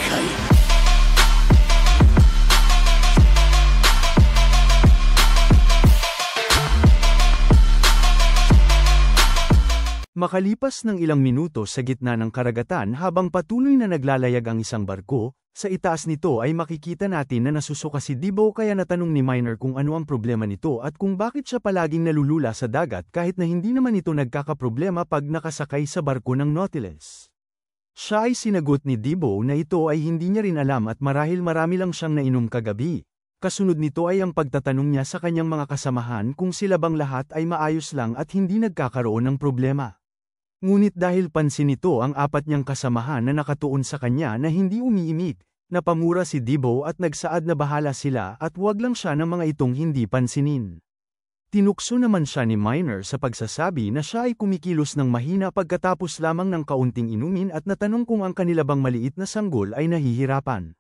buhay. Makalipas ng ilang minuto sa gitna ng karagatan habang patuloy na naglalayag ang isang barko, sa itaas nito ay makikita natin na nasusuka si Debo kaya natanong ni Miner kung ano ang problema nito at kung bakit siya palaging nalulula sa dagat kahit na hindi naman ito nagkakaproblema pag nakasakay sa barko ng Nautilus. Siya ay sinagot ni Debo na ito ay hindi niya rin alam at marahil marami lang siyang nainom kagabi. Kasunod nito ay ang pagtatanong niya sa kanyang mga kasamahan kung sila bang lahat ay maayos lang at hindi nagkakaroon ng problema. Ngunit dahil pansin nito ang apat niyang kasamahan na nakatuon sa kanya na hindi umiimik, napamura si Debo at nagsaad na bahala sila at wag lang siya ng mga itong hindi pansinin. Tinukso naman siya ni Miner sa pagsasabi na siya ay kumikilos ng mahina pagkatapos lamang ng kaunting inumin at natanong kung ang kanila bang maliit na sanggol ay nahihirapan.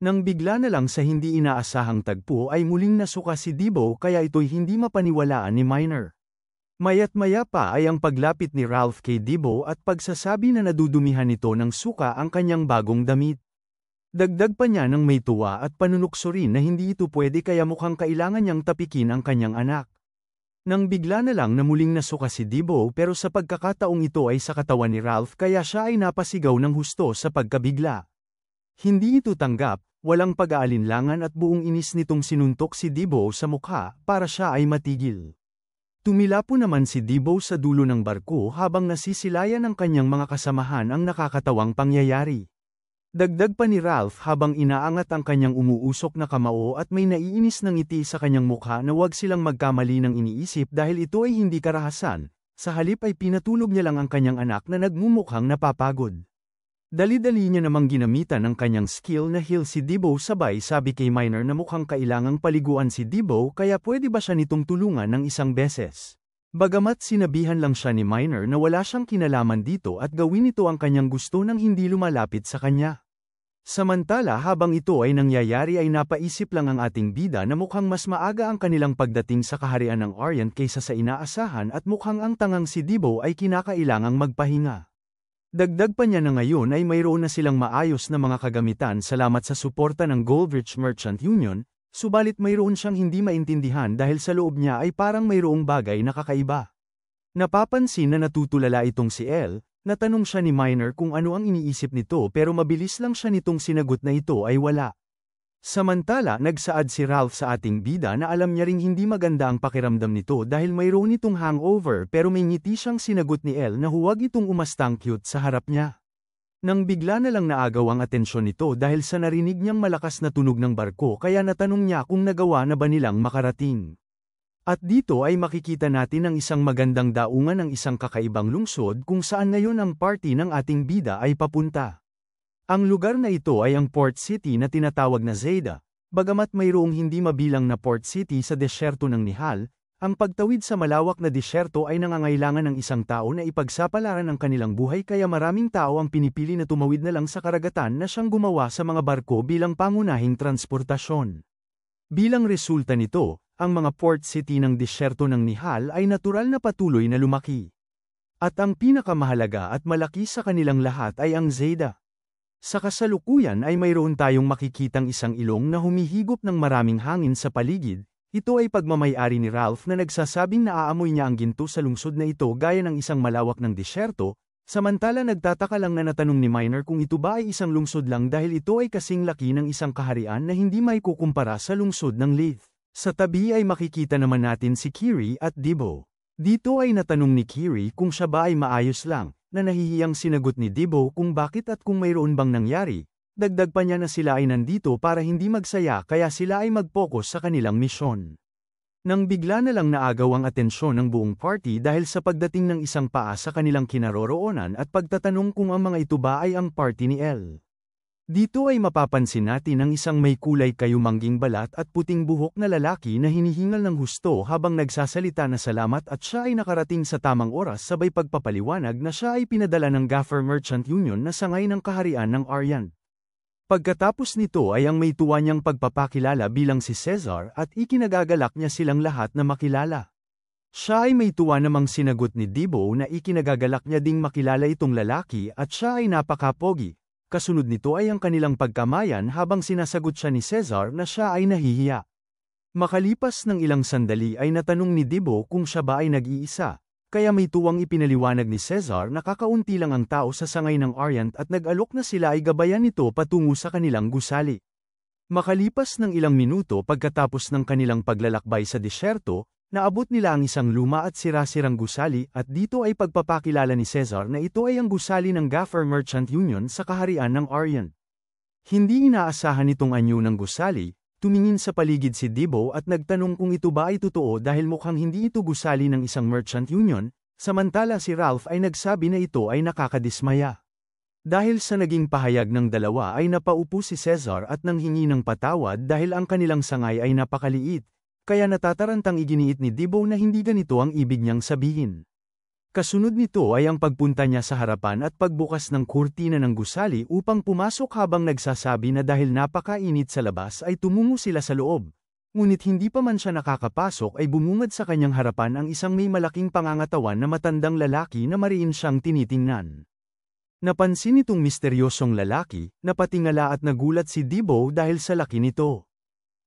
Nang bigla na lang sa hindi inaasahang tagpo ay muling nasuka si Debo kaya ito'y hindi mapaniwalaan ni Miner. Maya't-maya pa ay ang paglapit ni Ralph kay Debo at pagsasabi na nadudumihan nito ng suka ang kanyang bagong damit. Dagdag pa niya ng may tuwa at panunukso rin na hindi ito pwede kaya mukhang kailangan niyang tapikin ang kanyang anak. Nang bigla na lang na muling nasuka si Debo pero sa pagkakataong ito ay sa katawan ni Ralph kaya siya ay napasigaw ng husto sa pagkabigla. Hindi ito tanggap, walang pag-aalinlangan at buong inis nitong sinuntok si Debo sa mukha para siya ay matigil. Tumilapo naman si Debo sa dulo ng barko habang nasisilayan ng kanyang mga kasamahan ang nakakatawang pangyayari. Dagdag pa ni Ralph habang inaangat ang kanyang umuusok na kamao at may naiinis ng ngiti sa kanyang mukha na wag silang magkamali ng iniisip dahil ito ay hindi karahasan, sa halip ay pinatulog niya lang ang kanyang anak na nagmumukhang napapagod. Dali-dali niya namang ginamitan ng kanyang skill na heal si Debo sabay sabi kay Miner na mukhang kailangang paliguan si Debo kaya pwede ba siya nitong tulungan ng isang beses. Bagamat sinabihan lang siya ni Miner na wala siyang kinalaman dito at gawin ito ang kanyang gusto nang hindi lumalapit sa kanya. Samantala habang ito ay nangyayari ay napaisip lang ang ating bida na mukhang mas maaga ang kanilang pagdating sa kaharian ng Orient kaysa sa inaasahan at mukhang ang tangang si Debo ay kinakailangang magpahinga. Dagdag pa niya na ngayon ay mayroon na silang maayos na mga kagamitan salamat sa suporta ng Goldrich Merchant Union, subalit mayroon siyang hindi maintindihan dahil sa loob niya ay parang mayroong bagay na kakaiba. Napapansin na natutulala itong si Elle, natanong siya ni Miner kung ano ang iniisip nito pero mabilis lang siya nitong sinagot na ito ay wala. Samantala nagsaad si Ralph sa ating bida na alam niya ring hindi maganda ang pakiramdam nito dahil mayroon itong hangover pero may ngiti siyang sinagot ni Elle na huwag itong umastang cute sa harap niya. Nang bigla na lang naagaw ang atensyon nito dahil sa narinig niyang malakas na tunog ng barko kaya natanong niya kung nagawa na ba nilang makarating. At dito ay makikita natin ang isang magandang daungan ng isang kakaibang lungsod kung saan ngayon ang party ng ating bida ay papunta. Ang lugar na ito ay ang port city na tinatawag na Zeta, bagamat mayroong hindi mabilang na port city sa desyerto ng Nihal, ang pagtawid sa malawak na desyerto ay nangangailangan ng isang tao na ipagsapalaran ang kanilang buhay kaya maraming tao ang pinipili na tumawid na lang sa karagatan na siyang gumawa sa mga barko bilang pangunahing transportasyon. Bilang resulta nito, ang mga port city ng desyerto ng Nihal ay natural na patuloy na lumaki. At ang pinakamahalaga at malaki sa kanilang lahat ay ang Zeta. Sa kasalukuyan ay mayroon tayong makikitang isang ilong na humihigop ng maraming hangin sa paligid, ito ay pagmamay-ari ni Ralph na nagsasabing naaamoy niya ang ginto sa lungsod na ito gaya ng isang malawak ng disyerto, samantala nagtataka lang na natanong ni Miner kung ito ba ay isang lungsod lang dahil ito ay kasing laki ng isang kaharian na hindi maikukumpara sa lungsod ng Leith. Sa tabi ay makikita naman natin si Kiri at Debo. Dito ay natanong ni Kiri kung siya ba ay maayos lang, na nahihiyang sinagot ni Debo kung bakit at kung mayroon bang nangyari, dagdag pa niya na sila ay nandito para hindi magsaya kaya sila ay mag-focus sa kanilang misyon. Nang bigla na lang naagaw ang atensyon ng buong party dahil sa pagdating ng isang paa sa kanilang kinaroroonan at pagtatanong kung ang mga ito ba ay ang party ni Elle. Dito ay mapapansin natin ang isang may kulay kayumangging balat at puting buhok na lalaki na hinihingal ng husto habang nagsasalita na salamat at siya ay nakarating sa tamang oras sabay pagpapaliwanag na siya ay pinadala ng Gaffer Merchant Union na sangay ng kaharian ng Orient. Pagkatapos nito ay ang may tuwa niyang pagpapakilala bilang si Cesar at ikinagagalak niya silang lahat na makilala. Siya ay may tuwa namang sinagot ni Debo na ikinagagalak niya ding makilala itong lalaki at siya ay napakapogi. Kasunod nito ay ang kanilang pagkamayan habang sinasagot siya ni Cesar na siya ay nahihiya. Makalipas ng ilang sandali ay natanong ni Dibo kung siya ba ay nag-iisa, kaya may tuwang ipinaliwanag ni Cesar na kakaunti lang ang tao sa sangay ng Orient at nag-alok na sila ay gabayan nito patungo sa kanilang gusali. Makalipas ng ilang minuto pagkatapos ng kanilang paglalakbay sa disyerto, naabot nila ang isang luma at sira-sirang gusali at dito ay pagpapakilala ni Cesar na ito ay ang gusali ng Gaffer Merchant Union sa kaharian ng Orient. Hindi inaasahan itong anyo ng gusali, tumingin sa paligid si Dibo at nagtanong kung ito ba ay totoo dahil mukhang hindi ito gusali ng isang merchant union, samantala si Ralph ay nagsabi na ito ay nakakadismaya. Dahil sa naging pahayag ng dalawa ay napaupo si Cesar at nanghingi ng patawad dahil ang kanilang sangay ay napakaliit, kaya natatarantang iginiit ni Dibo na hindi ganito ang ibig niyang sabihin. Kasunod nito ay ang pagpunta niya sa harapan at pagbukas ng kurtina ng gusali upang pumasok habang nagsasabi na dahil napakainit sa labas ay tumungo sila sa loob. Ngunit hindi pa man siya nakakapasok ay bumungad sa kanyang harapan ang isang may malaking pangangatawan na matandang lalaki na mariin siyang tinitingnan. Napansin itong misteryosong lalaki, napatingala at nagulat si Dibo dahil sa laki nito.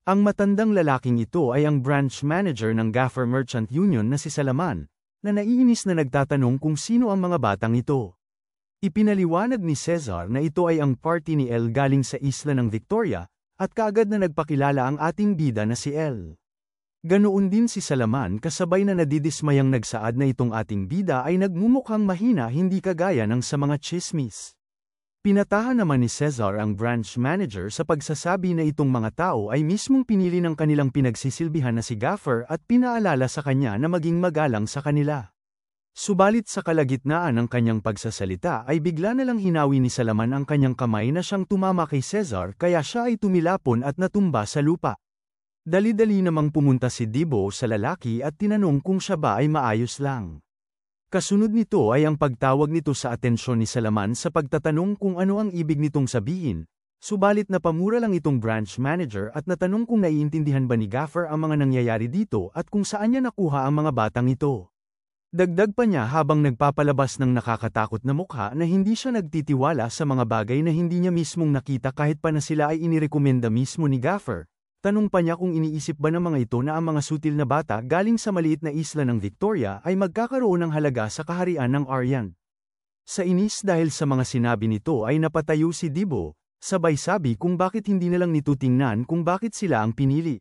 Ang matandang lalaking ito ay ang branch manager ng Gaffer Merchant Union na si Salaman, na naiinis na nagtatanong kung sino ang mga batang ito. Ipinaliwanag ni Cesar na ito ay ang party ni El galing sa isla ng Victoria, at kaagad na nagpakilala ang ating bida na si El. Ganoon din si Salaman kasabay na nadidismayang nagsaad na itong ating bida ay nagmumukhang mahina hindi kagaya ng sa mga tsismis. Pinatahan naman ni Cesar ang branch manager sa pagsasabi na itong mga tao ay mismong pinili ng kanilang pinagsisilbihan na si Gaffer at pinaalala sa kanya na maging magalang sa kanila. Subalit sa kalagitnaan ng kanyang pagsasalita ay bigla na lang hinawi ni Salaman ang kanyang kamay na siyang tumama kay Cesar kaya siya ay tumilapon at natumba sa lupa. Dali-dali namang pumunta si Dibo sa lalaki at tinanong kung siya ba ay maayos lang. Kasunod nito ay ang pagtawag nito sa atensyon ni Salaman sa pagtatanong kung ano ang ibig nitong sabihin, subalit napamura lang itong branch manager at natanong kung naiintindihan ba ni Gaffer ang mga nangyayari dito at kung saan niya nakuha ang mga batang ito. Dagdag pa niya habang nagpapalabas ng nakakatakot na mukha na hindi siya nagtitiwala sa mga bagay na hindi niya mismong nakita kahit pa na sila ay inirekomenda mismo ni Gaffer. Tanong pa niya kung iniisip ba ng mga ito na ang mga sutil na bata galing sa maliit na isla ng Victoria ay magkakaroon ng halaga sa kaharian ng Orient. Sa inis dahil sa mga sinabi nito ay napatayo si Dibo, sabay sabi kung bakit hindi na lang nito tingnan kung bakit sila ang pinili.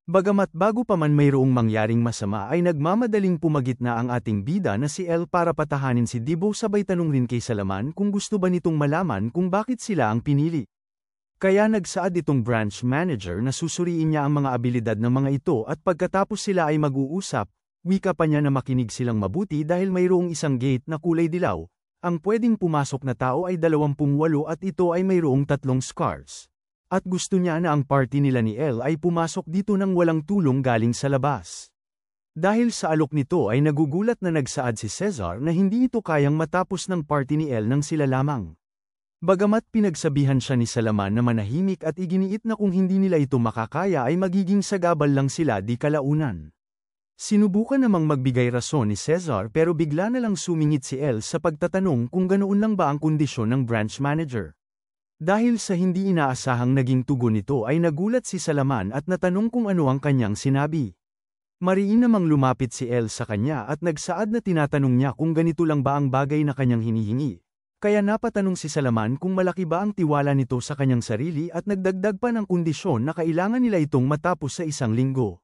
Bagamat bago pa man mayroong mangyaring masama ay nagmamadaling pumagitna ang ating bida na si El para patahanin si Dibo sabay tanong rin kay Salaman kung gusto ba nitong malaman kung bakit sila ang pinili. Kaya nagsaad itong branch manager na susuriin niya ang mga abilidad ng mga ito at pagkatapos sila ay mag-uusap, wika pa niya na makinig silang mabuti dahil mayroong isang gate na kulay dilaw, ang pwedeng pumasok na tao ay 28 at ito ay mayroong 3 scars. At gusto niya na ang party nila ni El ay pumasok dito nang walang tulong galing sa labas. Dahil sa alok nito ay nagugulat na nagsaad si Cesar na hindi ito kayang matapos ng party ni El nang sila lamang. Bagamat pinagsabihan siya ni Salaman na manahimik at iginiit na kung hindi nila ito makakaya ay magiging sagabal lang sila di kalaunan. Sinubukan namang magbigay rason ni Cesar pero bigla na lang sumingit si El sa pagtatanong kung ganoon lang ba ang kondisyon ng branch manager. Dahil sa hindi inaasahang naging tugon nito ay nagulat si Salaman at natanong kung ano ang kanyang sinabi. Mariin namang lumapit si El sa kanya at nagsaad na tinatanong niya kung ganito lang ba ang bagay na kanyang hinihingi. Kaya napatanong si Salaman kung malaki ba ang tiwala nito sa kanyang sarili at nagdagdag pa ng kondisyon na kailangan nila itong matapos sa 1 linggo.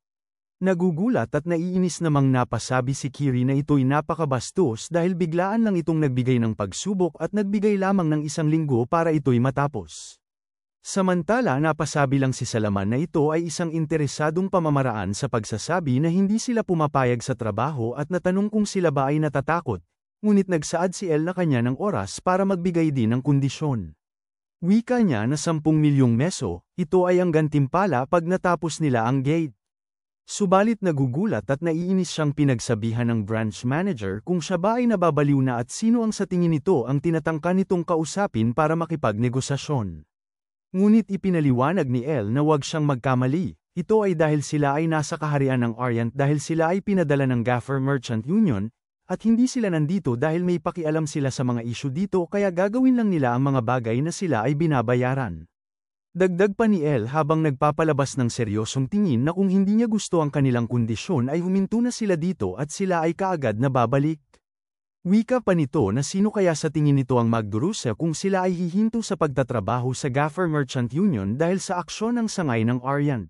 Nagugulat at naiinis namang napasabi si Kiri na ito'y napakabastos dahil biglaan lang itong nagbigay ng pagsubok at nagbigay lamang ng 1 linggo para ito'y matapos. Samantala napasabi lang si Salaman na ito ay isang interesadong pamamaraan sa pagsasabi na hindi sila pumapayag sa trabaho at natanong kung sila ba ay natatakot. Ngunit nagsaad si El na kanya ng oras para magbigay din ng kondisyon. Wika niya na 10 milyong meso, ito ay ang gantimpala pag natapos nila ang gate. Subalit nagugulat at naiinis siyang pinagsabihan ng branch manager kung siya ba ay nababaliw na at sino ang sa tingin nito ang tinatangka nitong kausapin para makipagnegosasyon. Ngunit ipinaliwanag ni El na huwag siyang magkamali, ito ay dahil sila ay nasa kaharian ng Orient dahil sila ay pinadala ng Gaffer Merchant Union, at hindi sila nandito dahil may pakialam sila sa mga issue dito kaya gagawin lang nila ang mga bagay na sila ay binabayaran. Dagdag pa ni Elle habang nagpapalabas ng seryosong tingin na kung hindi niya gusto ang kanilang kondisyon ay huminto na sila dito at sila ay kaagad na babalik. Wika pa nito na sino kaya sa tingin nito ang magdurusa kung sila ay hihinto sa pagtatrabaho sa Gaffer Merchant Union dahil sa aksyon ng sangay ng Aryan.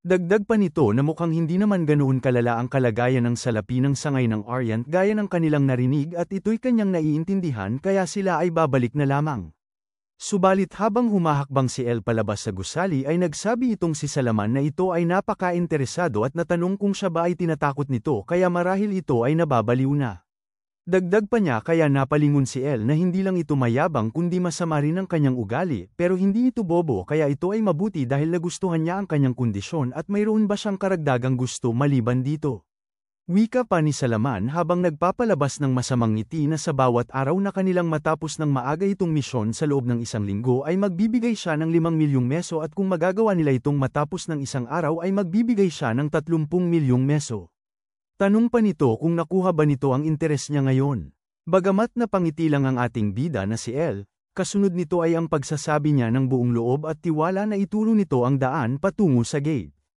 Dagdag pa nito na mukhang hindi naman ganoon kalala ang kalagayan ng salapi ng sangay ng Aryan gaya ng kanilang narinig at ito'y kanyang naiintindihan kaya sila ay babalik na lamang. Subalit habang humahakbang si Elle palabas sa gusali ay nagsabi itong si Salaman na ito ay napaka-interesado at natanong kung siya ba ay tinatakot nito kaya marahil ito ay nababaliw na. Dagdag pa niya kaya napalingon si Elle na hindi lang ito mayabang kundi masama rin ang kanyang ugali pero hindi ito bobo kaya ito ay mabuti dahil nagustuhan niya ang kanyang kondisyon at mayroon ba siyang karagdagang gusto maliban dito. Wika pa ni Salaman habang nagpapalabas ng masamang ngiti na sa bawat araw na kanilang matapos ng maaga itong misyon sa loob ng 1 linggo ay magbibigay siya ng 5 milyong meso at kung magagawa nila itong matapos ng 1 araw ay magbibigay siya ng 30 milyong meso. Tanong pa nito kung nakuha ba nito ang interes niya ngayon. Bagamat napangiti lang ang ating bida na si Elle, kasunod nito ay ang pagsasabi niya ng buong loob at tiwala na ituro nito ang daan patungo sa gate.